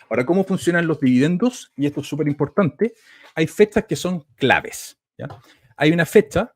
Ahora, ¿cómo funcionan los dividendos? Y esto es súper importante. Hay fechas que son claves, ¿ya? Hay una fecha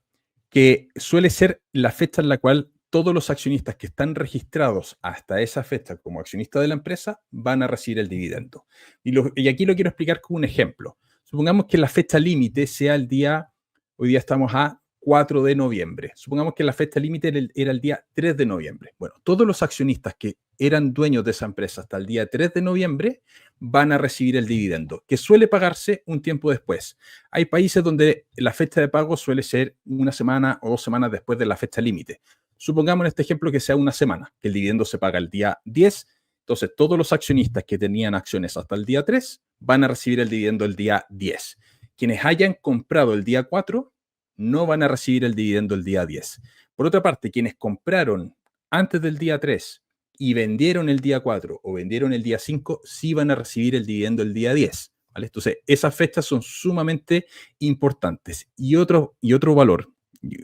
que suele ser la fecha en la cual todos los accionistas que están registrados hasta esa fecha como accionistas de la empresa van a recibir el dividendo. Y aquí lo quiero explicar con un ejemplo. Supongamos que la fecha límite sea el día, hoy día estamos a 4 de noviembre. Supongamos que la fecha límite era el día 3 de noviembre. Bueno, todos los accionistas que eran dueños de esa empresa hasta el día 3 de noviembre van a recibir el dividendo, que suele pagarse un tiempo después. Hay países donde la fecha de pago suele ser una semana o 2 semanas después de la fecha límite. Supongamos en este ejemplo que sea una semana, que el dividendo se paga el día 10. Entonces, todos los accionistas que tenían acciones hasta el día 3 van a recibir el dividendo el día 10. Quienes hayan comprado el día 4 no van a recibir el dividendo el día 10. Por otra parte, quienes compraron antes del día 3 y vendieron el día 4 o vendieron el día 5, sí van a recibir el dividendo el día 10. ¿Vale? Entonces, esas fechas son sumamente importantes. Y otro valor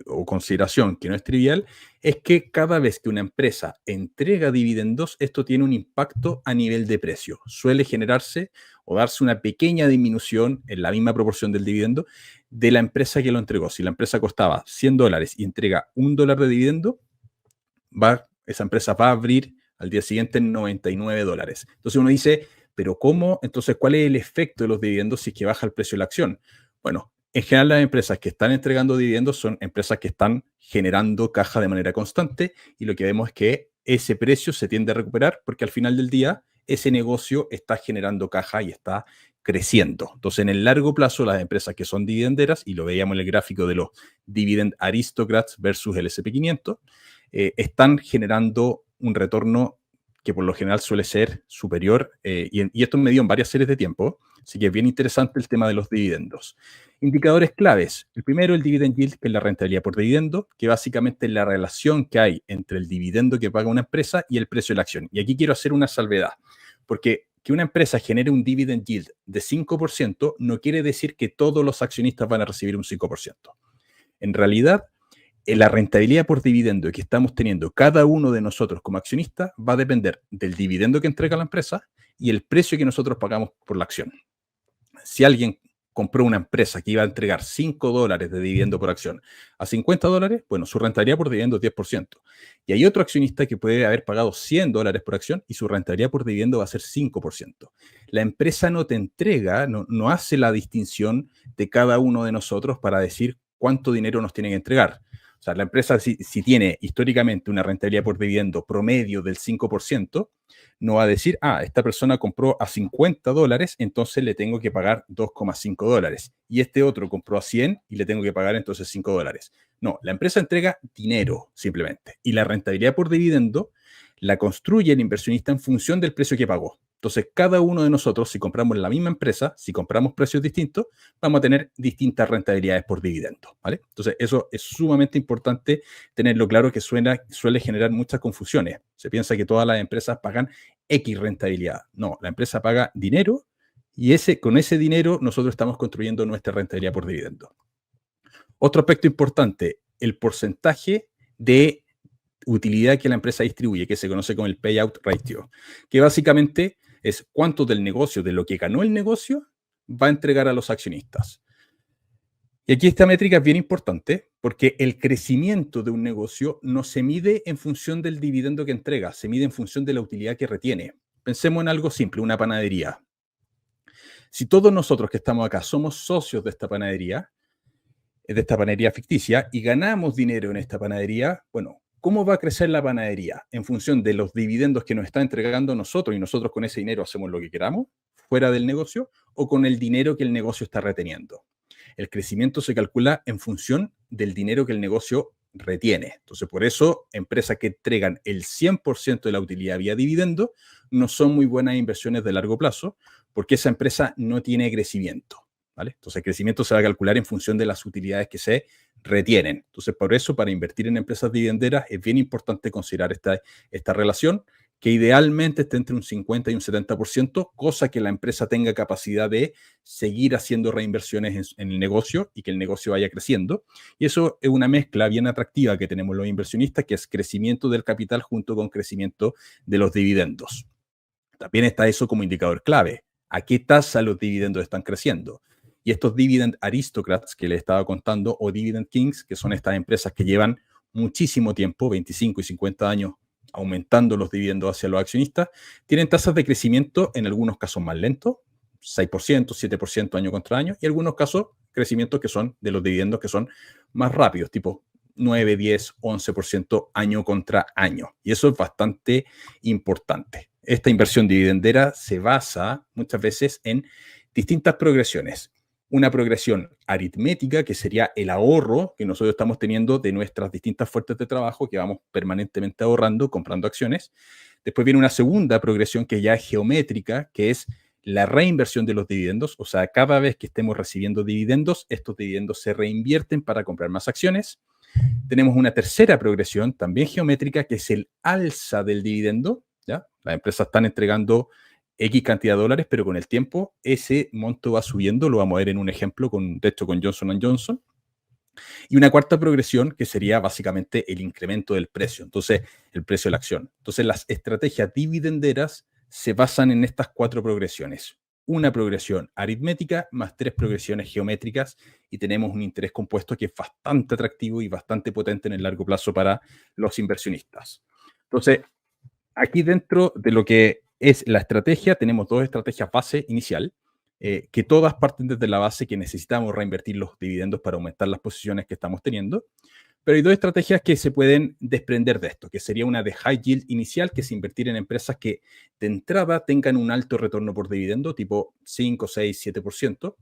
o consideración que no es trivial es que cada vez que una empresa entrega dividendos, esto tiene un impacto a nivel de precio. Suele generarse o darse una pequeña disminución en la misma proporción del dividendo de la empresa que lo entregó. Si la empresa costaba $100 y entrega $1 de dividendo, esa empresa va a abrir al día siguiente $99. Entonces uno dice, ¿pero cómo? Entonces, ¿cuál es el efecto de los dividendos si es que baja el precio de la acción? Bueno, en general las empresas que están entregando dividendos son empresas que están generando caja de manera constante y lo que vemos es que ese precio se tiende a recuperar porque al final del día ese negocio está generando caja y está creciendo. Entonces, en el largo plazo, las empresas que son dividenderas, y lo veíamos en el gráfico de los Dividend Aristocrats versus el S&P 500, están generando un retorno que por lo general suele ser superior, y esto me dio en varias series de tiempo, así que es bien interesante el tema de los dividendos. Indicadores claves. El primero, el dividend yield, que es la rentabilidad por dividendo, que básicamente es la relación que hay entre el dividendo que paga una empresa y el precio de la acción. Y aquí quiero hacer una salvedad, porque que una empresa genere un dividend yield de 5% no quiere decir que todos los accionistas van a recibir un 5%. En realidad, la rentabilidad por dividendo que estamos teniendo cada uno de nosotros como accionistas va a depender del dividendo que entrega la empresa y el precio que nosotros pagamos por la acción. Si alguien compró una empresa que iba a entregar $5 de dividendo por acción a $50, bueno, su rentabilidad por dividendo es 10%. Y hay otro accionista que puede haber pagado $100 por acción y su rentabilidad por dividendo va a ser 5%. La empresa no te entrega, no hace la distinción de cada uno de nosotros para decir cuánto dinero nos tienen que entregar. O sea, la empresa si tiene históricamente una rentabilidad por dividendo promedio del 5%, no va a decir, esta persona compró a $50, entonces le tengo que pagar $2,5. Y este otro compró a 100 y le tengo que pagar entonces $5. No, la empresa entrega dinero simplemente. Y la rentabilidad por dividendo la construye el inversionista en función del precio que pagó. Entonces, cada uno de nosotros, si compramos la misma empresa, si compramos precios distintos, vamos a tener distintas rentabilidades por dividendo, ¿vale? Entonces, eso es sumamente importante tenerlo claro, que suele generar muchas confusiones. Se piensa que todas las empresas pagan X rentabilidad. No, la empresa paga dinero y con ese dinero nosotros estamos construyendo nuestra rentabilidad por dividendo. Otro aspecto importante, el porcentaje de utilidad que la empresa distribuye, que se conoce como el payout ratio, que básicamente es cuánto del negocio, de lo que ganó el negocio, va a entregar a los accionistas. Y aquí esta métrica es bien importante porque el crecimiento de un negocio no se mide en función del dividendo que entrega, se mide en función de la utilidad que retiene. Pensemos en algo simple, una panadería. Si todos nosotros que estamos acá somos socios de esta panadería ficticia, y ganamos dinero en esta panadería, bueno, ¿cómo va a crecer la panadería? En función de los dividendos que nos está entregando nosotros y nosotros con ese dinero hacemos lo que queramos fuera del negocio o con el dinero que el negocio está reteniendo. El crecimiento se calcula en función del dinero que el negocio retiene. Entonces, por eso, empresas que entregan el 100% de la utilidad vía dividendo no son muy buenas inversiones de largo plazo porque esa empresa no tiene crecimiento. ¿Vale? Entonces, el crecimiento se va a calcular en función de las utilidades que se retienen. Entonces, por eso, para invertir en empresas dividenderas es bien importante considerar esta relación, que idealmente esté entre un 50 y un 70%, cosa que la empresa tenga capacidad de seguir haciendo reinversiones en el negocio y que el negocio vaya creciendo. Y eso es una mezcla bien atractiva que tenemos los inversionistas, que es crecimiento del capital junto con crecimiento de los dividendos. También está eso como indicador clave. ¿A qué tasa los dividendos están creciendo? Y estos dividend aristocrats que les estaba contando, o dividend kings, que son estas empresas que llevan muchísimo tiempo, 25 y 50 años, aumentando los dividendos hacia los accionistas, tienen tasas de crecimiento en algunos casos más lentos, 6%, 7% año contra año, y en algunos casos crecimientos que son de los dividendos que son más rápidos, tipo 9, 10, 11% año contra año. Y eso es bastante importante. Esta inversión dividendera se basa muchas veces en distintas progresiones. Una progresión aritmética, que sería el ahorro que nosotros estamos teniendo de nuestras distintas fuentes de trabajo, que vamos permanentemente ahorrando, comprando acciones. Después viene una segunda progresión que ya es geométrica, que es la reinversión de los dividendos. O sea, cada vez que estemos recibiendo dividendos, estos dividendos se reinvierten para comprar más acciones. Tenemos una tercera progresión, también geométrica, que es el alza del dividendo, ¿ya? Las empresas están entregando X cantidad de dólares, pero con el tiempo ese monto va subiendo. Lo vamos a ver en un ejemplo, de hecho, con Johnson & Johnson. Y una cuarta progresión que sería básicamente el incremento del precio, entonces el precio de la acción. Entonces las estrategias dividenderas se basan en estas cuatro progresiones. Una progresión aritmética más 3 progresiones geométricas, y tenemos un interés compuesto que es bastante atractivo y bastante potente en el largo plazo para los inversionistas. Entonces, aquí dentro de lo que es la estrategia, tenemos 2 estrategias base inicial, que todas parten desde la base que necesitamos reinvertir los dividendos para aumentar las posiciones que estamos teniendo. Pero hay 2 estrategias que se pueden desprender de esto, que sería una de high yield inicial, que es invertir en empresas que de entrada tengan un alto retorno por dividendo, tipo 5, 6, 7%.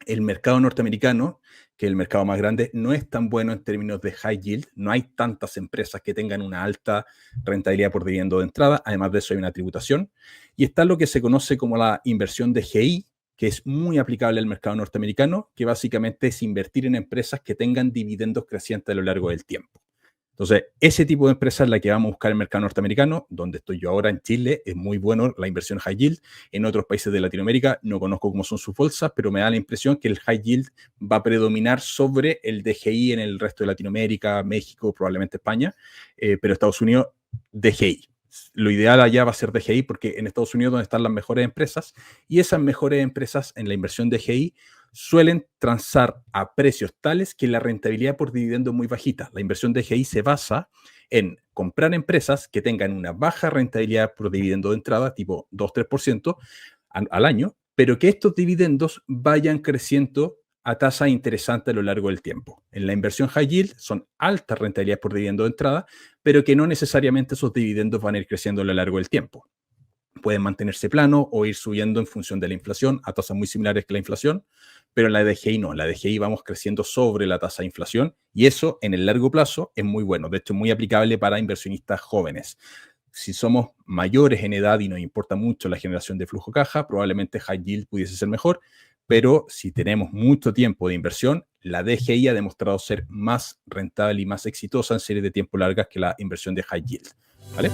El mercado norteamericano, que es el mercado más grande, no es tan bueno en términos de high yield. No hay tantas empresas que tengan una alta rentabilidad por dividendo de entrada. Además de eso hay una tributación. Y está lo que se conoce como la inversión de GI, que es muy aplicable al mercado norteamericano, que básicamente es invertir en empresas que tengan dividendos crecientes a lo largo del tiempo. Entonces, ese tipo de empresa es la que vamos a buscar en el mercado norteamericano, donde estoy yo ahora en Chile. Es muy bueno la inversión high yield. En otros países de Latinoamérica no conozco cómo son sus bolsas, pero me da la impresión que el high yield va a predominar sobre el DGI en el resto de Latinoamérica, México, probablemente España, pero Estados Unidos, DGI. Lo ideal allá va a ser DGI, porque en Estados Unidos es donde están las mejores empresas, y esas mejores empresas en la inversión DGI suelen transar a precios tales que la rentabilidad por dividendo es muy bajita. La inversión DGI se basa en comprar empresas que tengan una baja rentabilidad por dividendo de entrada, tipo 2-3% al año, pero que estos dividendos vayan creciendo a tasa interesante a lo largo del tiempo. En la inversión high yield son altas rentabilidades por dividendo de entrada, pero que no necesariamente esos dividendos van a ir creciendo a lo largo del tiempo. Pueden mantenerse plano o ir subiendo en función de la inflación a tasas muy similares que la inflación, pero en la DGI no. En la DGI vamos creciendo sobre la tasa de inflación, y eso en el largo plazo es muy bueno. De hecho, es muy aplicable para inversionistas jóvenes. Si somos mayores en edad y nos importa mucho la generación de flujo caja, probablemente high yield pudiese ser mejor, pero si tenemos mucho tiempo de inversión, la DGI ha demostrado ser más rentable y más exitosa en series de tiempo largas que la inversión de high yield, ¿vale?